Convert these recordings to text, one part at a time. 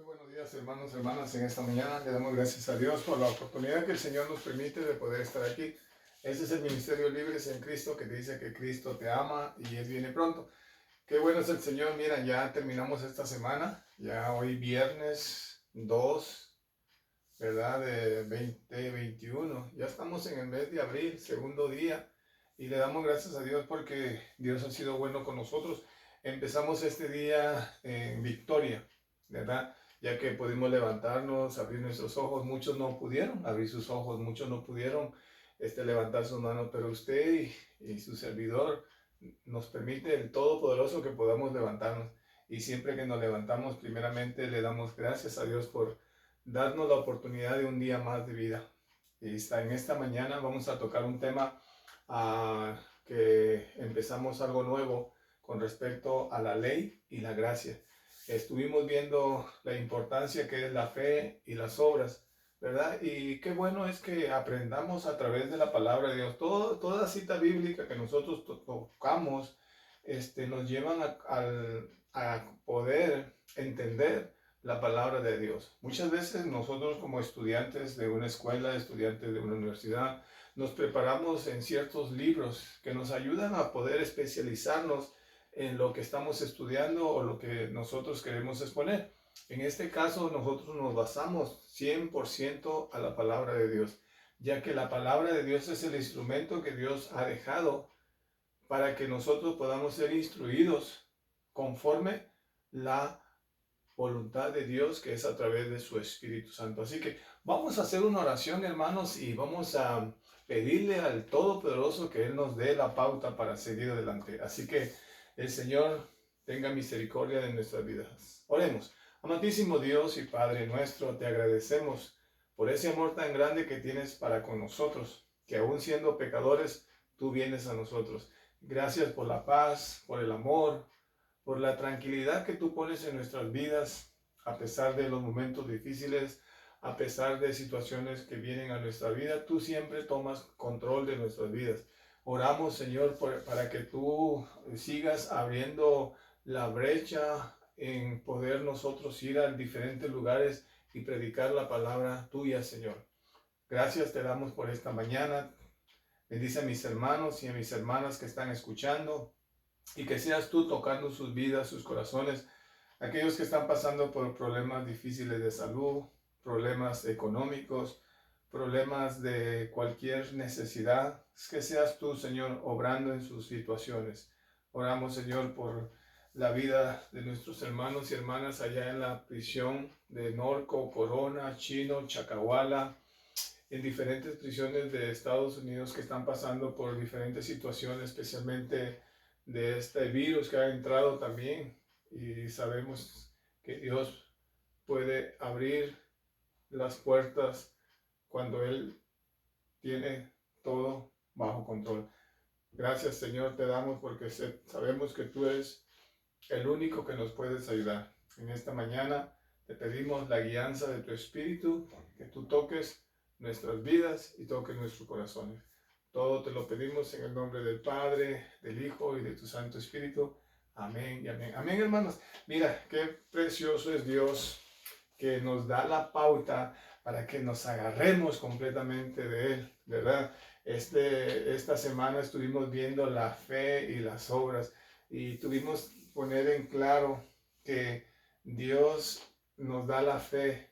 Muy buenos días, hermanos, hermanas. En esta mañana le damos gracias a Dios por la oportunidad que el Señor nos permite de poder estar aquí. Ese es el Ministerio Libres en Cristo, que te dice que Cristo te ama y Él viene pronto. Qué bueno es el Señor. Mira, ya terminamos esta semana. Ya hoy viernes 2, ¿verdad? De 2021. Ya estamos en el mes de abril, segundo día. Y le damos gracias a Dios porque Dios ha sido bueno con nosotros. Empezamos este día en victoria, ¿verdad? Ya que pudimos levantarnos, abrir nuestros ojos. Muchos no pudieron abrir sus ojos, muchos no pudieron levantar sus manos, pero usted y su servidor nos permite el Todopoderoso que podamos levantarnos. Y siempre que nos levantamos, primeramente le damos gracias a Dios por darnos la oportunidad de un día más de vida. Y en esta mañana vamos a tocar un tema que empezamos algo nuevo con respecto a la ley y la gracia. Estuvimos viendo la importancia que es la fe y las obras, ¿verdad? Y qué bueno es que aprendamos a través de la palabra de Dios. Toda cita bíblica que nosotros tocamos nos llevan a poder entender la palabra de Dios. Muchas veces nosotros como estudiantes de una escuela, estudiantes de una universidad, nos preparamos en ciertos libros que nos ayudan a poder especializarnos en lo que estamos estudiando o lo que nosotros queremos exponer. En este caso, nosotros nos basamos 100% a la palabra de Dios, ya que la palabra de Dios es el instrumento que Dios ha dejado para que nosotros podamos ser instruidos conforme la voluntad de Dios, que es a través de su Espíritu Santo. Así que vamos a hacer una oración, hermanos, y vamos a pedirle al Todopoderoso que Él nos dé la pauta para seguir adelante. Así que el Señor tenga misericordia de nuestras vidas. Oremos. Amantísimo Dios y Padre nuestro, te agradecemos por ese amor tan grande que tienes para con nosotros, que aún siendo pecadores, tú vienes a nosotros. Gracias por la paz, por el amor, por la tranquilidad que tú pones en nuestras vidas, a pesar de los momentos difíciles, a pesar de situaciones que vienen a nuestra vida, tú siempre tomas control de nuestras vidas. Oramos, Señor, para que tú sigas abriendo la brecha en poder nosotros ir a diferentes lugares y predicar la palabra tuya, Señor. Gracias te damos por esta mañana. Bendice a mis hermanos y a mis hermanas que están escuchando, y que seas tú tocando sus vidas, sus corazones, aquellos que están pasando por problemas difíciles de salud, problemas económicos, problemas de cualquier necesidad, que seas tú, Señor, obrando en sus situaciones. Oramos, Señor, por la vida de nuestros hermanos y hermanas allá en la prisión de Norco, Corona, Chino, Chacahuala, en diferentes prisiones de Estados Unidos que están pasando por diferentes situaciones, especialmente de este virus que ha entrado también. Y sabemos que Dios puede abrir las puertas cuando Él tiene todo bajo control. Gracias, Señor, te damos porque sabemos que tú eres el único que nos puedes ayudar. En esta mañana te pedimos la guianza de tu Espíritu, que tú toques nuestras vidas y toques nuestros corazones. Todo te lo pedimos en el nombre del Padre, del Hijo y de tu Santo Espíritu. Amén y amén. Amén, hermanos. Mira, qué precioso es Dios, que nos da la pauta para que nos agarremos completamente de Él, ¿verdad? Esta semana estuvimos viendo la fe y las obras y tuvimos poner en claro que Dios nos da la fe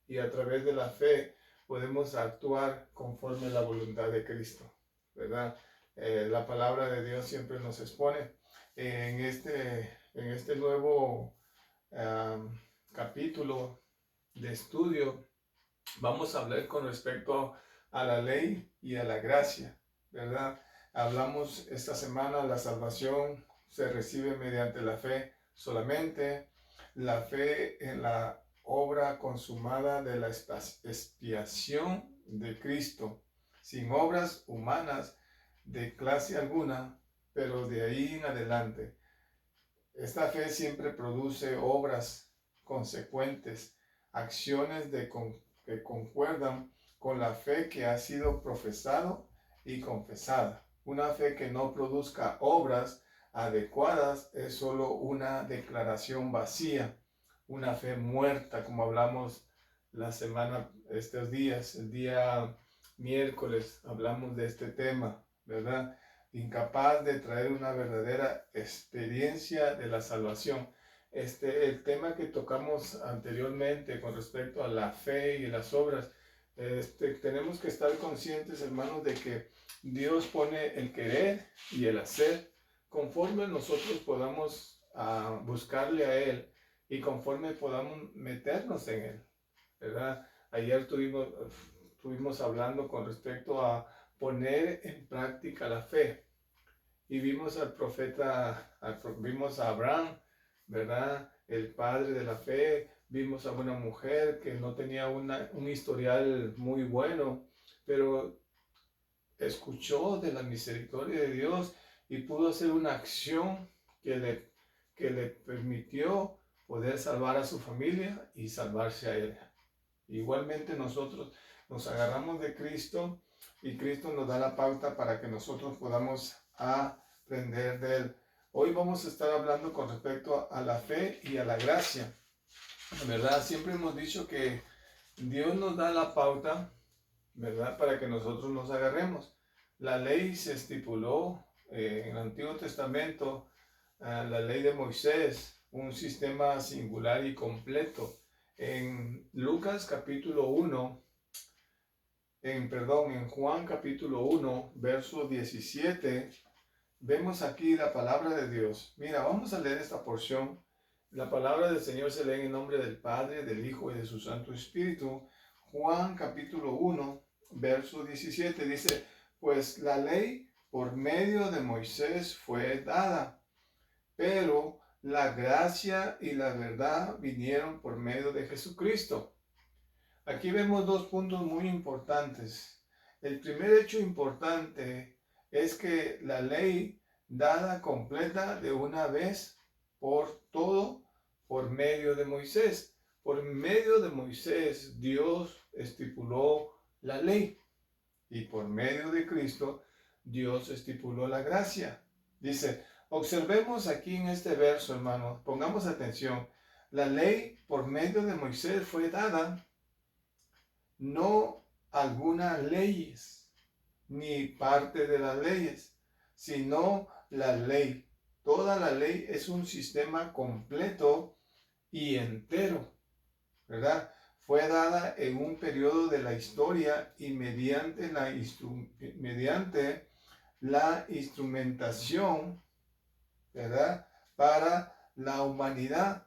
y a través de la fe podemos actuar conforme a la voluntad de Cristo, ¿verdad? La palabra de Dios siempre nos expone en este nuevo capítulo de estudio. Vamos a hablar con respecto a la ley y a la gracia, ¿verdad? Hablamos esta semana, la salvación se recibe mediante la fe solamente, la fe en la obra consumada de la expiación de Cristo, sin obras humanas de clase alguna, pero de ahí en adelante. Esta fe siempre produce obras consecuentes, acciones que concuerdan con la fe que ha sido profesado y confesada. Una fe que no produzca obras adecuadas es solo una declaración vacía, una fe muerta, como hablamos la semana, estos días, el día miércoles hablamos de este tema, ¿verdad? Incapaz de traer una verdadera experiencia de la salvación. El tema que tocamos anteriormente con respecto a la fe y las obras, tenemos que estar conscientes, hermanos, de que Dios pone el querer y el hacer conforme nosotros podamos buscarle a Él y conforme podamos meternos en Él, ¿verdad? Ayer estuvimos hablando con respecto a poner en práctica la fe y vimos al profeta, vimos a Abraham, ¿verdad? El padre de la fe. Vimos a una mujer que no tenía un historial muy bueno, pero escuchó de la misericordia de Dios y pudo hacer una acción que le permitió poder salvar a su familia y salvarse a ella. Igualmente nosotros nos agarramos de Cristo y Cristo nos da la pauta para que nosotros podamos aprender de Él. Hoy vamos a estar hablando con respecto a la fe y a la gracia, ¿verdad? Siempre hemos dicho que Dios nos da la pauta, ¿verdad? Para que nosotros nos agarremos. La ley se estipuló en el Antiguo Testamento, la ley de Moisés, un sistema singular y completo. En Lucas capítulo 1, en Juan capítulo 1, verso 17, vemos aquí la palabra de Dios. Mira, vamos a leer esta porción. La palabra del Señor se lee en el nombre del Padre, del Hijo y de su Santo Espíritu. Juan capítulo 1, verso 17 dice, pues la ley por medio de Moisés fue dada, pero la gracia y la verdad vinieron por medio de Jesucristo. Aquí vemos dos puntos muy importantes. El primer hecho importante es que la ley dada completa de una vez por todo por medio de Moisés. Por medio de Moisés Dios estipuló la ley y por medio de Cristo Dios estipuló la gracia. Dice, observemos aquí en este verso, hermanos, pongamos atención. La ley por medio de Moisés fue dada, no algunas leyes, ni parte de las leyes, sino la ley. Toda la ley es un sistema completo y entero, ¿verdad? Fue dada en un periodo de la historia y mediante la instrumentación, ¿verdad? Para la humanidad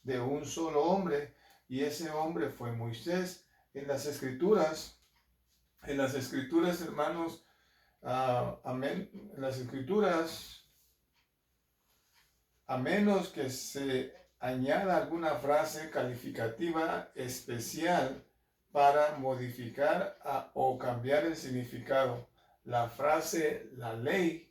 de un solo hombre, y ese hombre fue Moisés. En las escrituras, hermanos, amén, en las escrituras, a menos que se añada alguna frase calificativa especial para modificar o cambiar el significado, la frase la ley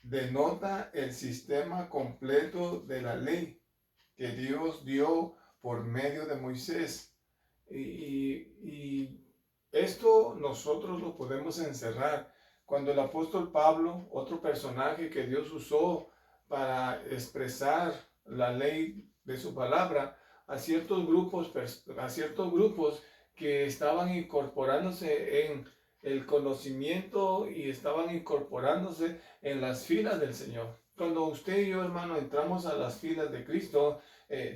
denota el sistema completo de la ley que Dios dio por medio de Moisés. Y esto nosotros lo podemos encerrar. Cuando el apóstol Pablo, otro personaje que Dios usó para expresar la ley de su palabra, a ciertos grupos que estaban incorporándose en el conocimiento y estaban incorporándose en las filas del Señor. Cuando usted y yo, hermano, entramos a las filas de Cristo,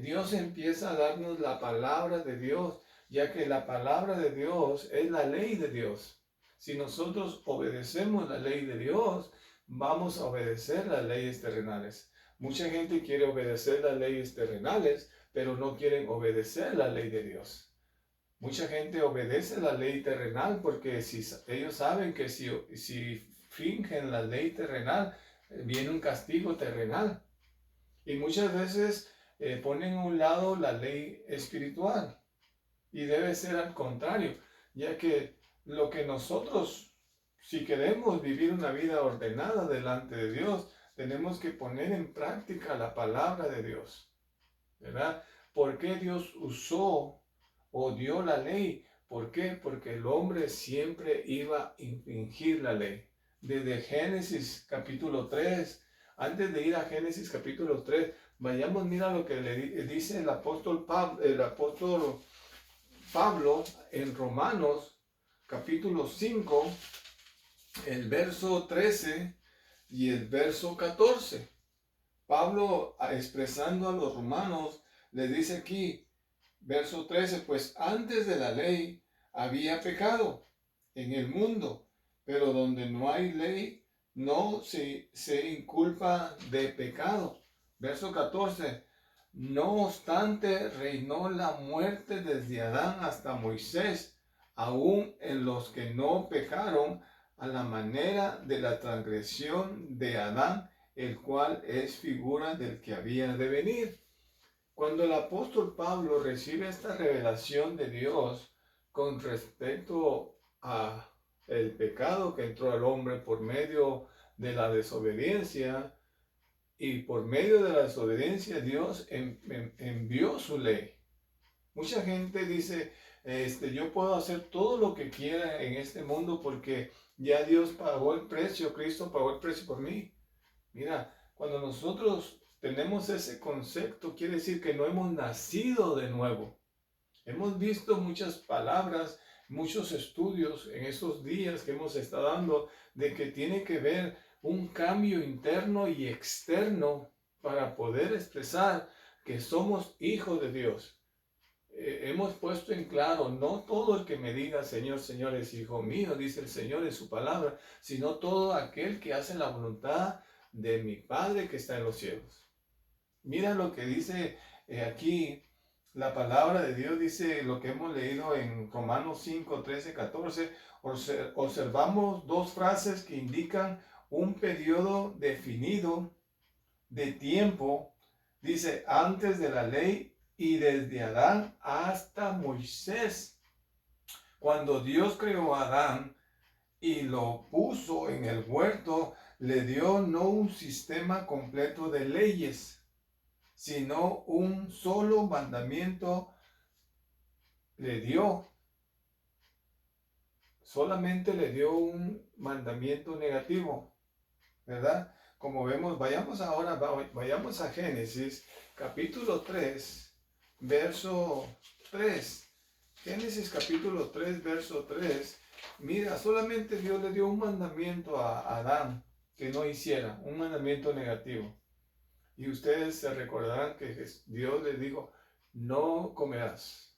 Dios empieza a darnos la palabra de Dios, ya que la palabra de Dios es la ley de Dios. Si nosotros obedecemos la ley de Dios, vamos a obedecer las leyes terrenales. Mucha gente quiere obedecer las leyes terrenales, pero no quieren obedecer la ley de Dios. Mucha gente obedece la ley terrenal porque ellos saben que si fingen la ley terrenal, viene un castigo terrenal. Y muchas veces ponen a un lado la ley espiritual. Y debe ser al contrario, ya que lo que nosotros, si queremos vivir una vida ordenada delante de Dios, tenemos que poner en práctica la palabra de Dios, ¿verdad? ¿Por qué Dios usó o dio la ley? ¿Por qué? Porque el hombre siempre iba a infringir la ley. Desde Génesis capítulo 3, antes de ir a Génesis capítulo 3, Vayamos, mira lo que dice el apóstol Pablo en Romanos capítulo 5, el verso 13 y el verso 14. Pablo, expresando a los romanos, les dice aquí, verso 13, pues antes de la ley había pecado en el mundo, pero donde no hay ley no se inculpa de pecado. Verso 14, no obstante reinó la muerte desde Adán hasta Moisés, aun en los que no pecaron a la manera de la transgresión de Adán, el cual es figura del que había de venir. Cuando el apóstol Pablo recibe esta revelación de Dios con respecto a el pecado que entró al hombre por medio de la desobediencia, y por medio de la desobediencia Dios envió su ley. Mucha gente dice, yo puedo hacer todo lo que quiera en este mundo porque ya Dios pagó el precio, Cristo pagó el precio por mí. Mira, cuando nosotros tenemos ese concepto, quiere decir que no hemos nacido de nuevo. Hemos visto muchas palabras, muchos estudios en estos días que hemos estado dando de que tiene que ver un cambio interno y externo para poder expresar que somos hijos de Dios. Hemos puesto en claro, no todo el que me diga Señor, Señor es hijo mío, dice el Señor en su palabra, sino todo aquel que hace la voluntad de mi Padre que está en los cielos. Mira lo que dice aquí la palabra de Dios, dice lo que hemos leído en Romanos 5, 13, 14. Observamos dos frases que indican un periodo definido de tiempo. Dice, antes de la ley y desde Adán hasta Moisés. Cuando Dios creó a Adán y lo puso en el huerto, le dio no un sistema completo de leyes, sino un solo mandamiento le dio. Solamente le dio un mandamiento negativo, ¿verdad? Como vemos, vayamos a Génesis, capítulo 3, verso 3. Génesis capítulo 3, verso 3. Mira, solamente Dios le dio un mandamiento a Adán que no hiciera, un mandamiento negativo. Y ustedes se recordarán que Dios les dijo, no comerás.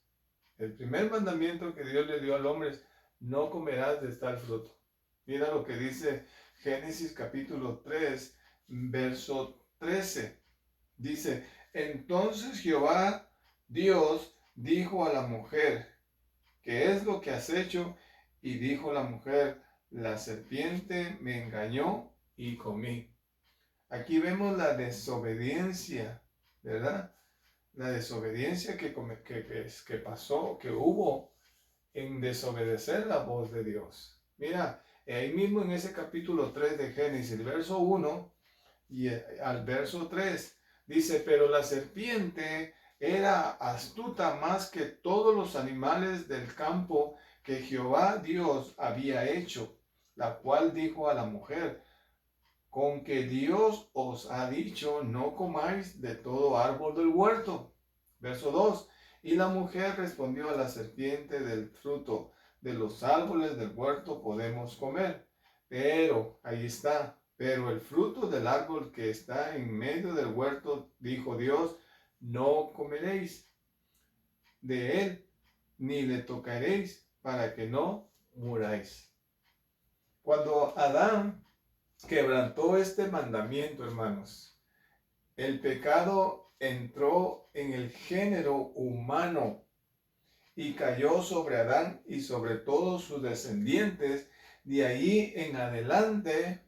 El primer mandamiento que Dios le dio al hombre es, no comerás de tal fruto. Mira lo que dice Génesis capítulo 3, verso 13. Dice, entonces Jehová Dios dijo a la mujer, ¿qué es lo que has hecho? Y dijo la mujer, la serpiente me engañó y comí. Aquí vemos la desobediencia, ¿verdad? La desobediencia que pasó, que hubo en desobedecer la voz de Dios. Mira, ahí mismo en ese capítulo 3 de Génesis, el verso 1 y al verso 3, dice, pero la serpiente era astuta más que todos los animales del campo que Jehová Dios había hecho, la cual dijo a la mujer, con que Dios os ha dicho, no comáis de todo árbol del huerto. Verso 2. Y la mujer respondió a la serpiente, del fruto de los árboles del huerto podemos comer. Pero, ahí está, pero el fruto del árbol que está en medio del huerto, dijo Dios, no comeréis de él, ni le tocaréis, para que no muráis. Cuando Adán quebrantó este mandamiento, hermanos, el pecado entró en el género humano y cayó sobre Adán y sobre todos sus descendientes. De ahí en adelante,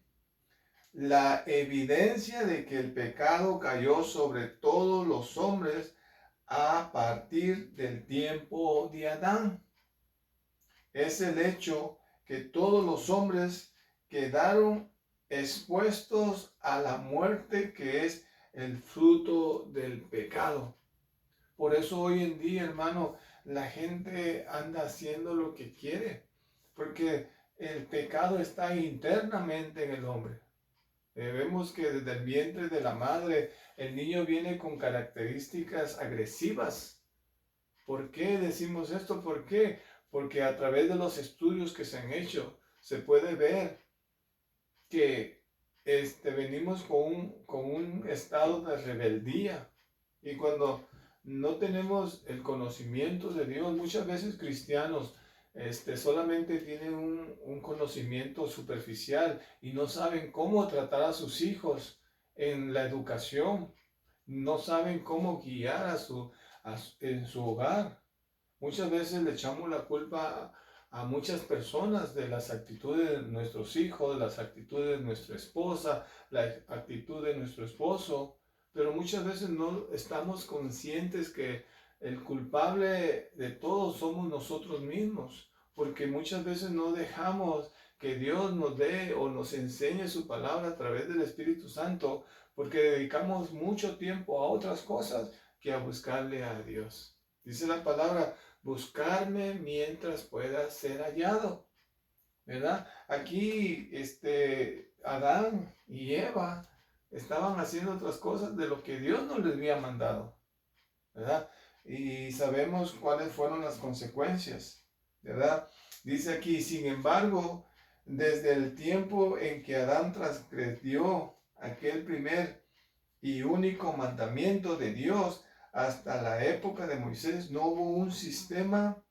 la evidencia de que el pecado cayó sobre todos los hombres a partir del tiempo de Adán es el hecho que todos los hombres quedaron expuestos a la muerte, que es el fruto del pecado. Por eso hoy en día, hermano, la gente anda haciendo lo que quiere, porque el pecado está internamente en el hombre. Vemos que desde el vientre de la madre el niño viene con características agresivas. ¿Por qué decimos esto? ¿Por qué? Porque a través de los estudios que se han hecho se puede ver que venimos con un estado de rebeldía. Y cuando no tenemos el conocimiento de Dios, muchas veces cristianos solamente tienen un conocimiento superficial y no saben cómo tratar a sus hijos en la educación, no saben cómo guiar en su hogar. Muchas veces le echamos la culpa a muchas personas de las actitudes de nuestros hijos, las actitudes de nuestra esposa, la actitud de nuestro esposo, pero muchas veces no estamos conscientes que el culpable de todo somos nosotros mismos, porque muchas veces no dejamos que Dios nos dé o nos enseñe su palabra a través del Espíritu Santo, porque dedicamos mucho tiempo a otras cosas que a buscarle a Dios. Dice la palabra, buscarme mientras pueda ser hallado, ¿verdad? Aquí, Adán y Eva estaban haciendo otras cosas de lo que Dios no les había mandado, ¿verdad? Y sabemos cuáles fueron las consecuencias, ¿verdad? Dice aquí, sin embargo, desde el tiempo en que Adán transgredió aquel primer y único mandamiento de Dios, hasta la época de Moisés no hubo un sistema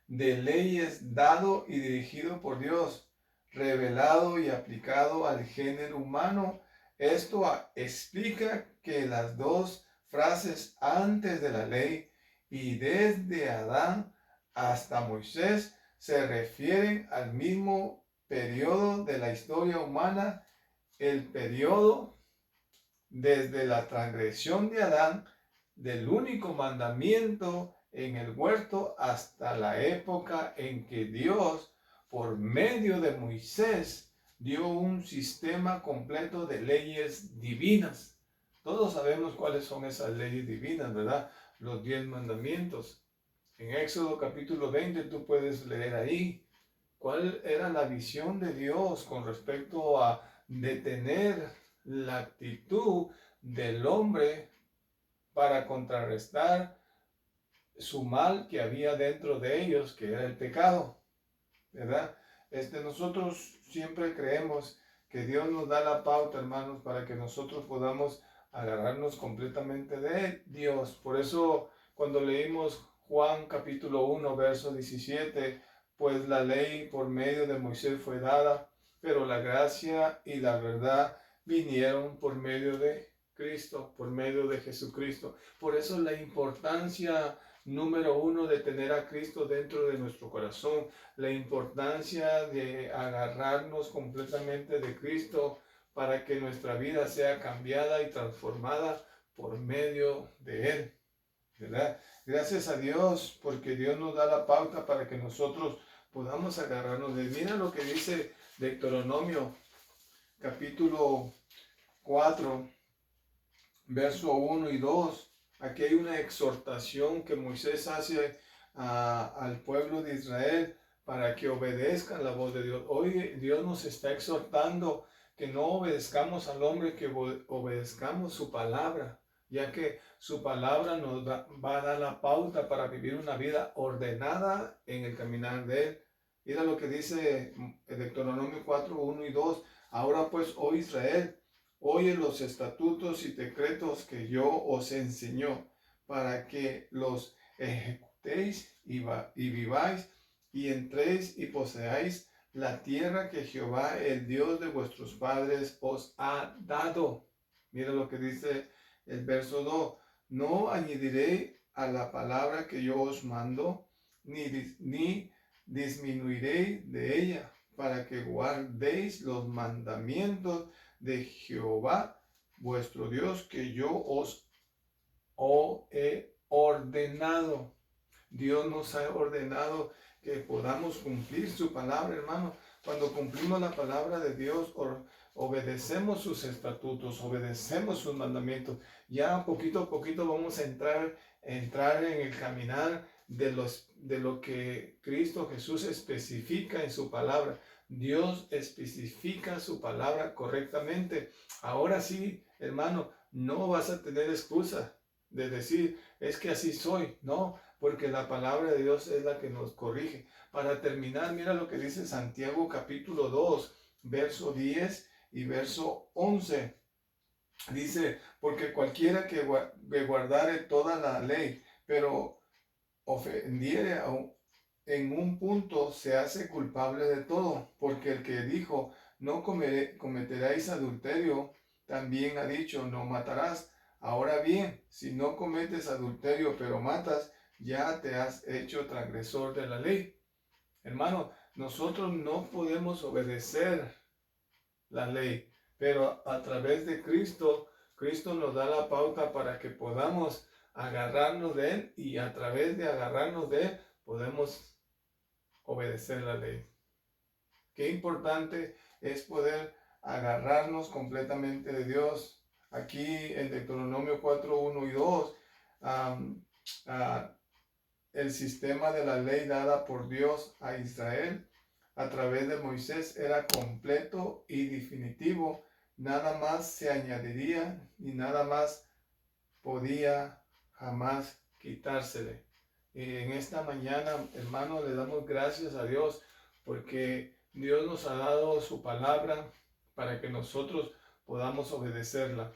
de leyes dado y dirigido por Dios, revelado y aplicado al género humano. Esto explica que las dos frases antes de la ley y desde Adán hasta Moisés se refieren al mismo periodo de la historia humana, el periodo desde la transgresión de Adán del único mandamiento en el huerto hasta la época en que Dios, por medio de Moisés, dio un sistema completo de leyes divinas. Todos sabemos cuáles son esas leyes divinas, ¿verdad? Los 10 mandamientos. En Éxodo capítulo 20 tú puedes leer ahí cuál era la visión de Dios con respecto a detener la actitud del hombre para contrarrestar su mal que había dentro de ellos, que era el pecado, ¿verdad? Nosotros siempre creemos que Dios nos da la pauta, hermanos, para que nosotros podamos agarrarnos completamente de Dios. Por eso, cuando leímos Juan capítulo 1, verso 17, pues la ley por medio de Moisés fue dada, pero la gracia y la verdad vinieron por medio de Cristo, por medio de Jesucristo. Por eso la importancia número uno de tener a Cristo dentro de nuestro corazón, la importancia de agarrarnos completamente de Cristo para que nuestra vida sea cambiada y transformada por medio de Él, ¿verdad? Gracias a Dios, porque Dios nos da la pauta para que nosotros podamos agarrarnos de Él. Mira lo que dice Deuteronomio, capítulo 4, verso 1 y 2. Aquí hay una exhortación que Moisés hace al pueblo de Israel para que obedezcan la voz de Dios. Hoy Dios nos está exhortando que no obedezcamos al hombre, que obedezcamos su palabra, ya que su palabra nos va a dar la pauta para vivir una vida ordenada en el caminar de Él. Mira lo que dice Deuteronomio 4, 1 y 2. Ahora pues, oh Israel, oye los estatutos y decretos que yo os enseño, para que los ejecutéis y viváis, y entréis y poseáis la tierra que Jehová, el Dios de vuestros padres, os ha dado. Mira lo que dice el verso 2. No añadiré a la palabra que yo os mando, ni disminuiré de ella, para que guardéis los mandamientos de Jehová vuestro Dios que yo os he ordenado. Dios nos ha ordenado que podamos cumplir su palabra, hermano. Cuando cumplimos la palabra de Dios, obedecemos sus estatutos, obedecemos sus mandamientos, ya poquito a poquito vamos a entrar en el caminar de lo que Cristo Jesús especifica en su palabra. Dios especifica su palabra correctamente. Ahora sí, hermano, no vas a tener excusa de decir, es que así soy. No, porque la palabra de Dios es la que nos corrige. Para terminar, mira lo que dice Santiago capítulo 2, verso 10 y verso 11. Dice, porque cualquiera que guardare toda la ley, pero ofendiere en un punto, se hace culpable de todo, porque el que dijo, no cometeréis adulterio, también ha dicho, no matarás. Ahora bien, si no cometes adulterio, pero matas, ya te has hecho transgresor de la ley. Hermano, nosotros no podemos obedecer la ley, pero a través de Cristo, Cristo nos da la pauta para que podamos agarrarnos de Él, y a través de agarrarnos de Él podemos obedecer la ley. Qué importante es poder agarrarnos completamente de Dios. Aquí en Deuteronomio 4, 1 y 2, el sistema de la ley dada por Dios a Israel a través de Moisés era completo y definitivo. Nada más se añadiría y nada más podía jamás quitársele. Y en esta mañana, hermano, le damos gracias a Dios porque Dios nos ha dado su palabra para que nosotros podamos obedecerla,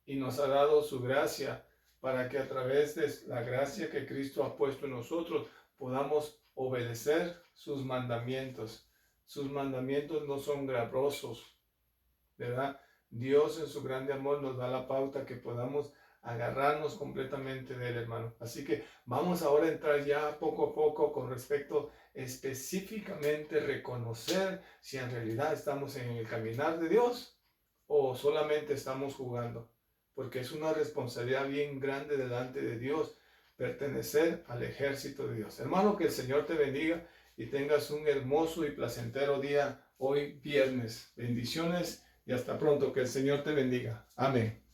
y nos ha dado su gracia para que a través de la gracia que Cristo ha puesto en nosotros podamos obedecer sus mandamientos. Sus mandamientos no son gravosos, ¿verdad? Dios en su grande amor nos da la pauta que podamos agarrarnos completamente de Él, hermano. Así que vamos ahora a entrar ya poco a poco con respecto específicamente reconocer si en realidad estamos en el caminar de Dios o solamente estamos jugando, porque es una responsabilidad bien grande delante de Dios pertenecer al ejército de Dios. Hermano, que el Señor te bendiga y tengas un hermoso y placentero día hoy viernes. Bendiciones y hasta pronto. Que el Señor te bendiga. Amén.